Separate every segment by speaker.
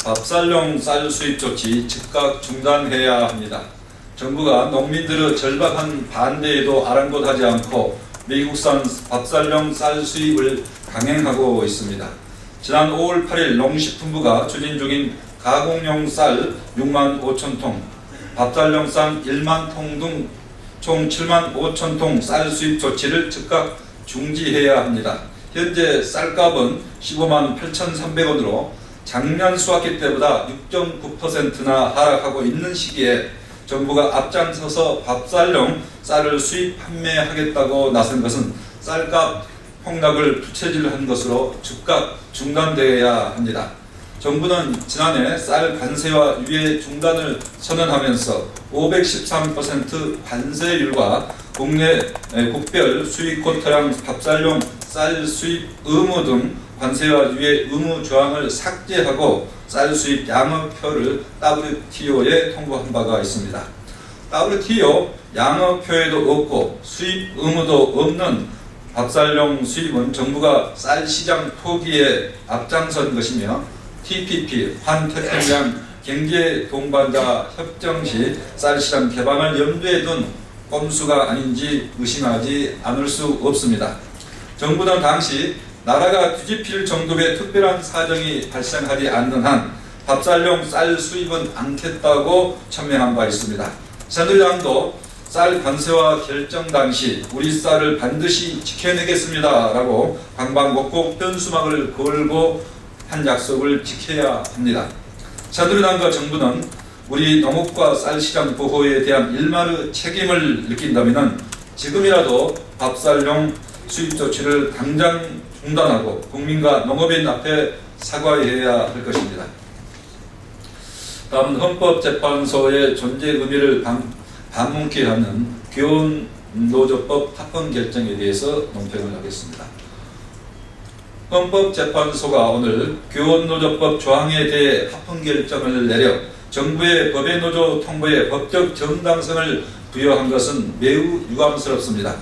Speaker 1: 밥살용 쌀 수입 조치 즉각 중단해야 합니다. 정부가 농민들의 절박한 반대에도 아랑곳하지 않고 미국산 밥살용 쌀 수입을 강행하고 있습니다. 지난 5월 8일 농식품부가 추진 중인 가공용 쌀 6만 5천 통, 밥살용 쌀 1만 통 등 총 7만 5천 통 쌀 수입 조치를 즉각 중지해야 합니다. 현재 쌀값은 15만 8,300원으로 작년 수확기 때보다 6.9%나 하락하고 있는 시기에 정부가 앞장서서 밥살용 쌀을 수입 판매하겠다고 나선 것은 쌀값 폭락을 부채질한 것으로 즉각 중단되어야 합니다. 정부는 지난해 쌀 관세와 유예 중단을 선언하면서 513% 관세율과 국별 수입 쿼터량 밥살용 쌀 수입 의무 등 관세와 유예 의무 조항을 삭제하고 쌀 수입 양어표를 WTO에 통보한 바가 있습니다. WTO 양어표에도 없고 수입 의무도 없는 밥살용 수입은 정부가 쌀 시장 포기에 앞장선 것이며 TPP 환태평양 경제동반자 협정 시 쌀 시장 개방을 염두에 둔 꼼수가 아닌지 의심하지 않을 수 없습니다. 정부는 당시 나라가 뒤집힐 정도의 특별한 사정이 발생하지 않는 한 밥살용 쌀 수입은 않겠다고 천명한 바 있습니다. 새누리당도 쌀 관세와 결정 당시 우리 쌀을 반드시 지켜내겠습니다 라고 방방곡곡 현수막을 걸고 한 약속을 지켜야 합니다. 새누리당과 정부는 우리 농업과 쌀 시장 보호에 대한 일말의 책임을 느낀다면 지금이라도 밥살용 수입 조치를 당장 중단하고 국민과 농업인 앞에 사과해야 할 것입니다. 다음은 헌법재판소의 존재 의미를 반문케 하는 교원노조법 합헌 결정에 대해서 논평을 하겠습니다. 헌법재판소가 오늘 교원노조법 조항에 대해 합헌 결정을 내려 정부의 법외노조 통보에 법적 정당성을 부여한 것은 매우 유감스럽습니다.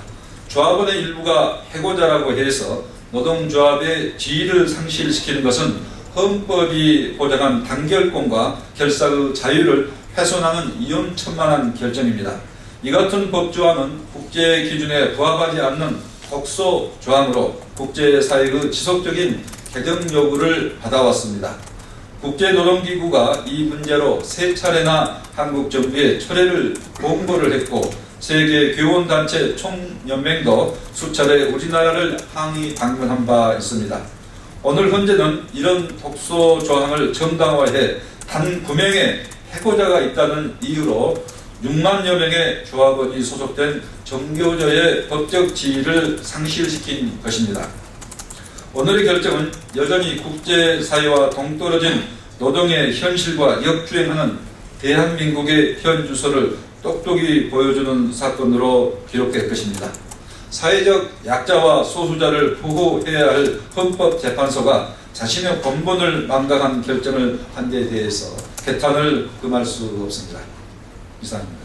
Speaker 1: 조합원의 일부가 해고자라고 해서 노동조합의 지위를 상실시키는 것은 헌법이 보장한 단결권과 결사의 자유를 훼손하는 위험천만한 결정입니다. 이 같은 법조항은 국제 기준에 부합하지 않는 독소 조항으로 국제사회의 지속적인 개정 요구를 받아왔습니다. 국제노동기구가 이 문제로 세 차례나 한국 정부에 철회를 공고를 했고 세계 교원단체 총연맹도 수차례 우리나라를 항의 방문한 바 있습니다. 오늘 현재는 이런 독소 조항을 정당화해 단 9명의 해고자가 있다는 이유로 6만여 명의 조합원이 소속된 정교조의 법적 지위를 상실시킨 것입니다. 오늘의 결정은 여전히 국제사회와 동떨어진 노동의 현실과 역주행하는 대한민국의 현 주소를 똑똑히 보여주는 사건으로 기록될 것입니다. 사회적 약자와 소수자를 보호해야 할 헌법재판소가 자신의 본분을 망각한 결정을 한 데 대해서 개탄을 금할 수 없습니다. 이상입니다.